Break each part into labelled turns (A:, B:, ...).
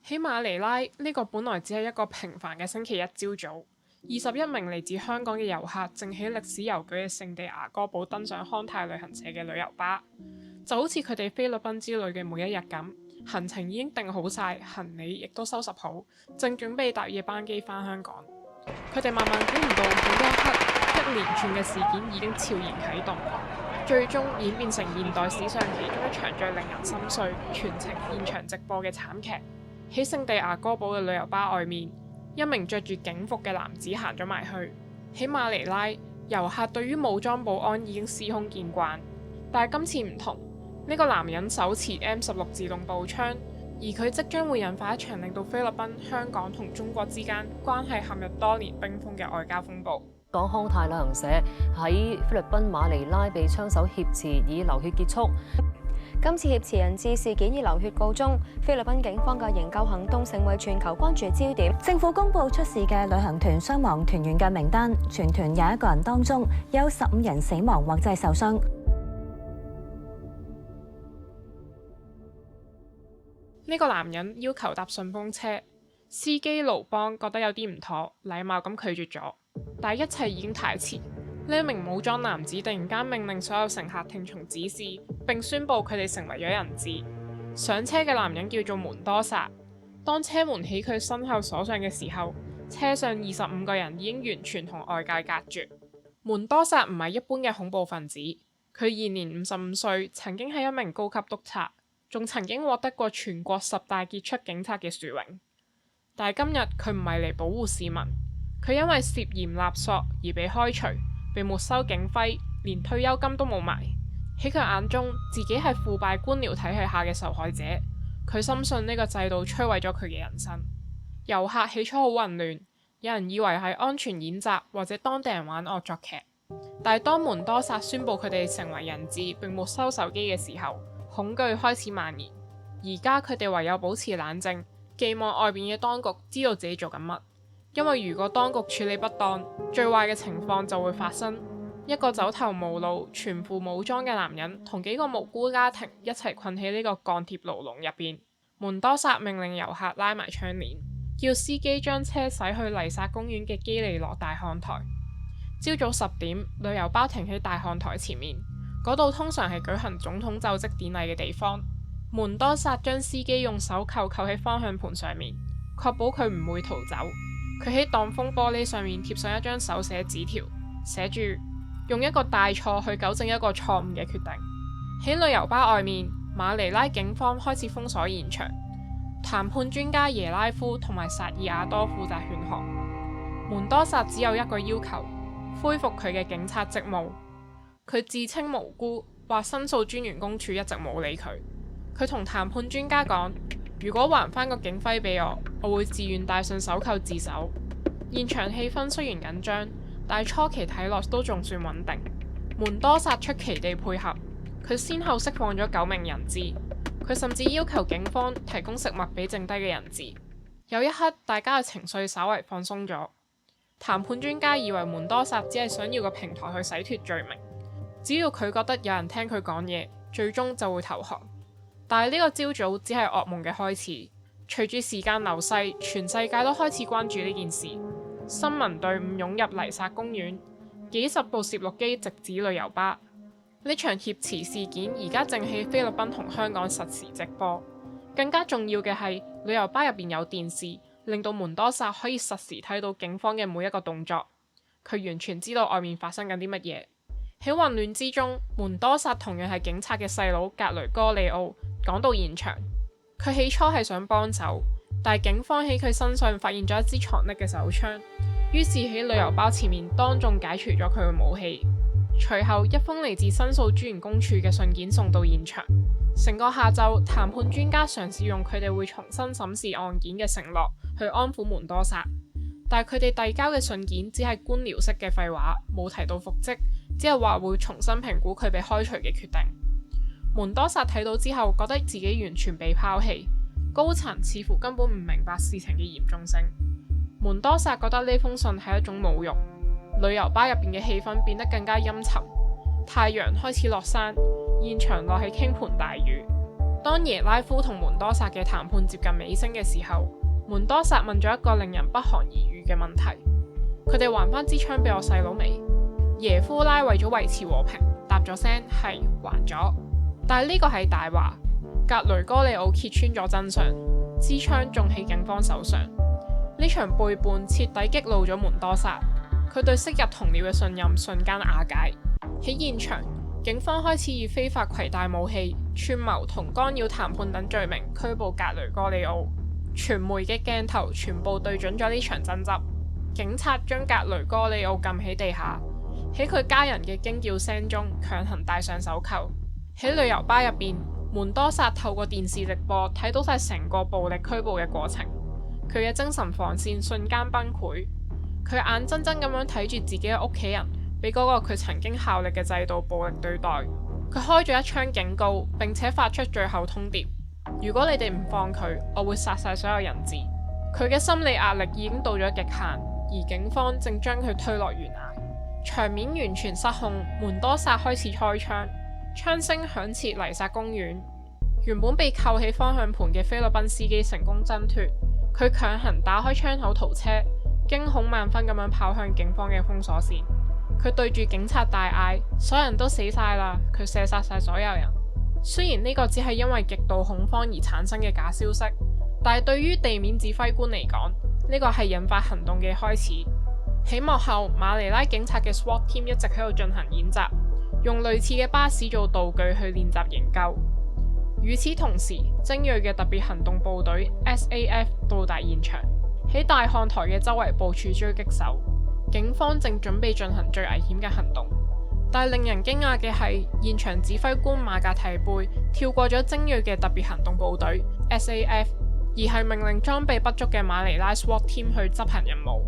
A: 喺馬尼拉呢個本來只係一個平凡嘅星期一朝早，21名嚟自香港嘅遊客正喺歷史悠久嘅聖地牙哥堡登上康泰旅行社嘅旅遊巴，就好似佢哋菲律賓之旅嘅每一日咁，行程已經定好晒，行李亦都收拾好，正準備搭夜班機返香港。佢哋萬萬估唔到，喺呢一刻，一連串嘅事件已經悄然啟動，最終演變成現代史上其中一場最令人心碎、全程現場直播嘅慘劇。喺聖地牙哥堡嘅旅遊巴外面，一名着住警服嘅男子行咗埋去。喺馬尼拉，遊客對於武裝保安已經司空見慣，但係今次唔同。呢個男人手持 M16 自動步槍，而佢即將會引發一場令到菲律賓、香港同中國之間關係陷入多年冰封嘅外交風暴。
B: 港康泰旅行社喺菲律賓馬尼拉被槍手挾持，以流血結束。
C: 今次挾持人質事件以流血告終，菲律賓警方嘅營救行動成為全球關注焦點。政府公布出事嘅旅行團傷亡團員嘅名單，全團21個人當中有15人死亡或者係受傷。
A: 呢個男人要求搭順風車，司機盧邦覺得有啲唔妥，禮貌咁拒絕咗，但係一切已經太遲。呢一名武裝男子突然間命令所有乘客聽從指示，並宣布佢哋成為咗人質。上車嘅男人叫做門多薩。當車門喺佢身後鎖上嘅時候，車上25個人已經完全同外界隔絕。門多薩唔係一般嘅恐怖分子，佢現年55歲，曾經係一名高級督察，仲曾經獲得過全國10大傑出警察嘅殊榮。但係今日佢唔係嚟保護市民，佢因為涉嫌勒索而被開除，被沒收警徽，連退休金都冇埋。喺佢眼中，自己係腐敗官僚體系下嘅受害者。佢深信呢個制度摧毀咗佢嘅人生。遊客起初好混亂，有人以為係安全演習或者當地人玩惡作劇。但係當門多薩宣布佢哋成為人質並沒收手機嘅時候，恐懼開始蔓延。而家佢哋唯有保持冷靜，寄望外邊嘅當局知道自己做緊乜。因為如果當局處理不當，最壞嘅情況就會發生。一個走投無路、全副武裝嘅男人同幾個無辜家庭一齊困喺呢個鋼鐵牢籠入邊。門多薩命令遊客拉埋窗簾，叫司機將車駛去麗薩公園嘅基利諾大看台。朝早10點，旅遊巴停喺大看台前面，嗰度通常係舉行總統就職典禮嘅地方。門多薩將司機用手扣喺方向盤上面，確保佢唔會逃走。佢喺擋風玻璃上面貼上一張手寫紙條，寫住用一個大錯去糾正一個錯誤嘅決定。喺旅遊巴外面，馬尼拉警方開始封鎖現場。談判專家耶拉夫同埋薩爾亞多負責勸降。門多薩只有一個要求，恢復佢嘅警察職務。佢自稱無辜，話申訴專員公署一直冇理佢。佢同談判專家講，如果還返個警徽俾我會自願戴上手銬自首。現場氣氛雖然緊張，但係初期睇落都仲算穩定。門多薩出奇地配合，佢先後釋放咗9名人質。佢甚至要求警方提供食物俾剩低嘅人質。有一刻，大家嘅情緒稍為放鬆咗。談判專家以為門多薩只係想要個平台去洗脫罪名，只要佢覺得有人聽佢講嘢，最終就會投降。但係呢個朝早只係噩夢嘅開始。隨住時間流逝，全世界都開始關注呢件事。新聞隊伍湧入麗薩公園，幾十部攝錄機直指旅遊巴。呢場挾持事件而家正喺菲律賓同香港實時直播。更加重要嘅係，旅遊巴入邊有電視，令到門多薩可以實時睇到警方嘅每一個動作。佢完全知道外面發生緊啲乜嘢。喺混亂之中，門多薩同樣係警察嘅細佬格雷哥利奧趕到現場。佢起初係想幫手，但係警方喺佢身上發現咗一支藏匿嘅手槍，於是喺旅遊巴前面當眾解除咗佢嘅武器。隨後，一封嚟自申訴專員公署嘅信件送到現場。成個下晝，談判專家嘗試用佢哋會重新審視案件嘅承諾去安撫門多薩，但係佢哋遞交嘅信件只係官僚式嘅廢話，冇提到復職，只係話會重新評估佢被開除嘅決定。門多薩睇到之後，覺得自己完全被拋棄，高層似乎根本唔明白事情嘅嚴重性。門多薩覺得呢封信係一種侮辱。旅遊巴入邊嘅氣氛變得更加陰沉，太陽開始落山，現場落起傾盆大雨。當耶拉夫同門多薩嘅談判接近尾聲嘅時候，門多薩問咗一個令人不寒而慄嘅問題：佢哋還返支槍俾我細佬未？耶夫拉為咗維持和平，答咗聲係還咗。但係呢個係大話，格雷戈里奧揭穿咗真相，支槍仲喺警方手上。呢場背叛徹底激怒咗門多薩，佢對昔日同僚嘅信任瞬間瓦解。喺現場，警方開始以非法攜帶武器、串謀同干擾談判等罪名拘捕格雷戈里奧。傳媒嘅鏡頭全部對準咗呢場爭執，警察將格雷戈里奧撳喺地下，喺佢家人嘅驚叫聲中強行戴上手銬。喺旅遊巴入邊，門多薩透過電視直播睇到晒成個暴力拘捕嘅過程，佢嘅精神防線瞬間崩潰，佢眼睜睜咁樣睇住自己嘅屋企人俾嗰個佢曾經效力嘅制度暴力對待，佢開咗一槍警告，並且發出最後通牒：如果你哋唔放佢，我會殺晒所有人質。佢嘅心理壓力已經到咗極限，而警方正將佢推落懸崖，場面完全失控。門多薩開始開槍，槍聲響徹黎薩公園。原本被扣起方向盤嘅菲律賓司機成功掙脫，佢強行打開窗口逃車，驚恐萬分咁樣跑向警方嘅封鎖線。佢對住警察大嗌：所有人都死晒啦！佢射殺晒所有人。雖然呢個只係因為極度恐慌而產生嘅假消息，但係對於地面指揮官嚟講，呢個係引發行動嘅開始。喺幕後，馬尼拉警察嘅 SWAT team 一直喺度進行演習，用類似嘅巴士做道具去練習營救。與此同時，精銳嘅特別行動部隊 SAF 到達現場，喺大看台嘅周圍部署狙擊手。警方正準備進行最危險嘅行動，但係令人驚訝嘅係，現場指揮官馬格提貝跳過咗精銳嘅特別行動部隊 SAF， 而係命令裝備不足嘅馬尼拉 SWAT team 去執行任務。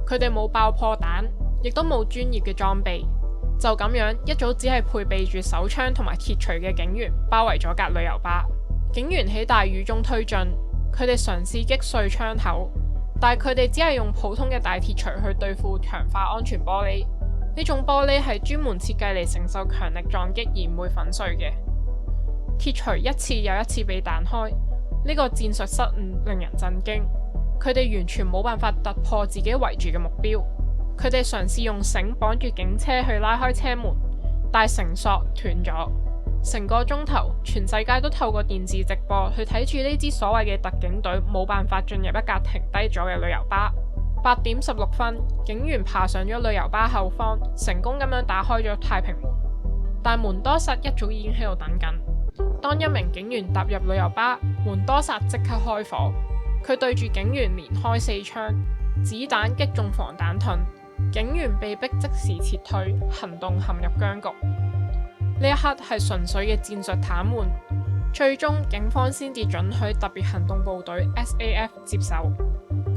A: 佢哋冇爆破彈，亦都冇專業嘅裝備，就咁樣一組只係配備住手槍同埋鐵錘嘅警員包圍咗架旅遊巴。警員喺大雨中推進，佢哋嘗試擊碎窗口，但係佢哋只係用普通嘅大鐵錘去對付強化安全玻璃。呢種玻璃係專門設計嚟承受強力撞擊而唔會粉碎嘅。鐵錘一次又一次被彈開，呢個戰術失誤令人震驚。佢哋完全冇辦法突破自己圍住嘅目標。佢哋嘗試用繩綁住警車去拉開車門，但繩索斷咗。成個鐘頭，全世界都透過電視直播去睇住呢支所謂嘅特警隊冇辦法進入一架停低咗嘅旅遊巴。8點16分，警員爬上咗旅遊巴後方，成功咁樣打開咗太平門。但門多薩一早已經喺度等緊。當一名警員踏入旅遊巴，門多薩即刻開火。佢對住警員連開4槍，子彈擊中防彈盾，警員被迫即時撤退，行動陷入僵局。呢一刻係純粹嘅戰術癱瘓，最終警方先至准許特別行動部隊 SAF 接手。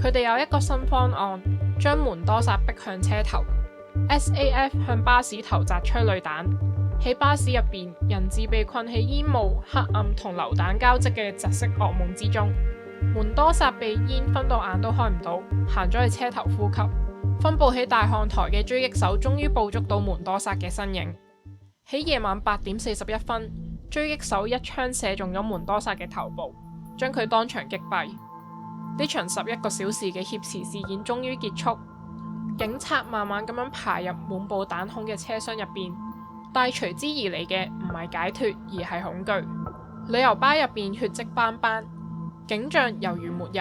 A: 佢哋有一個新方案，將門多薩逼向車頭。SAF 向巴士投擲催淚彈，喺巴士入邊，人質被困喺煙霧、黑暗同流彈交織嘅窒息噩夢之中。門多薩被煙燻到眼都開唔到，行咗去車頭呼吸。分佈喺大看台嘅狙擊手終於捕捉到門多薩嘅身影。喺夜晚8點41分，狙擊手一槍射中咗門多薩嘅頭部，將佢當場擊斃。呢場11個小時嘅挾持事件終於結束。警察慢慢咁樣爬入滿布彈孔嘅車廂入邊，但隨之而嚟嘅唔係解脫，而係恐懼。旅遊巴入邊血跡斑斑，景象猶如末日。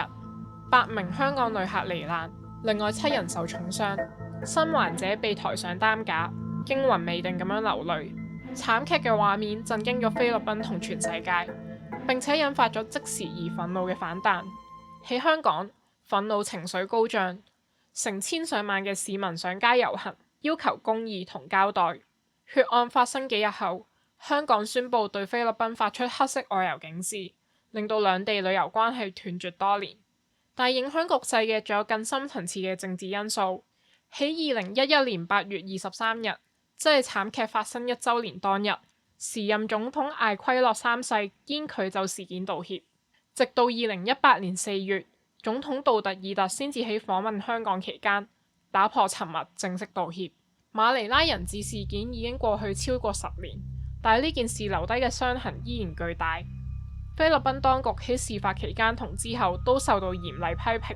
A: 8名香港旅客罹難，另外7人受重傷。生還者被抬上擔架，驚魂未定咁樣流淚。慘劇嘅畫面震驚咗菲律賓同全世界，並且引發咗即時而憤怒嘅反彈。喺香港，憤怒情緒高漲，成千上萬嘅市民上街遊行，要求公義同交代。血案發生幾日後，香港宣布對菲律賓發出黑色外遊警示，令到兩地旅遊關係斷絕多年。但影響局勢嘅仲有更深層次嘅政治因素。喺2011年8月23日，即係慘劇發生1週年當日，時任總統艾奎諾3世堅拒就事件道歉，直到2018年4月，總統杜特爾特先至喺訪問香港期間打破沉默，正式道歉。馬尼拉人質事件已經過去超過10年，但係呢件事留低嘅傷痕依然巨大。菲律賓當局喺事發期間同之後都受到嚴厲批評，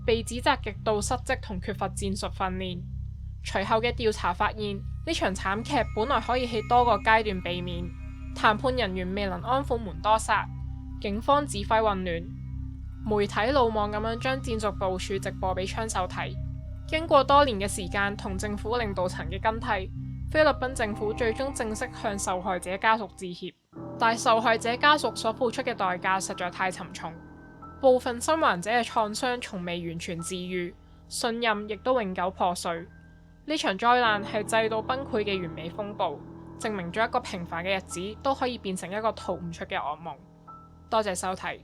A: 被指責極度失職同缺乏戰術訓練。隨後嘅調查發現，呢場慘劇本來可以喺多個階段避免，談判人員未能安撫門多薩，警方指揮混亂，媒體魯莽咁樣將戰術部署直播俾槍手睇。經過多年嘅時間同政府領導層嘅更替，菲律賓政府最終正式向受害者家屬致歉，但受害者家屬所付出嘅代價實在太沉重，部分生還者嘅創傷從未完全治癒，信任亦都永久破碎。呢場災難係制度崩潰嘅完美風暴，證明咗一個平凡嘅日子都可以變成一個逃唔出嘅噩夢。多謝收睇。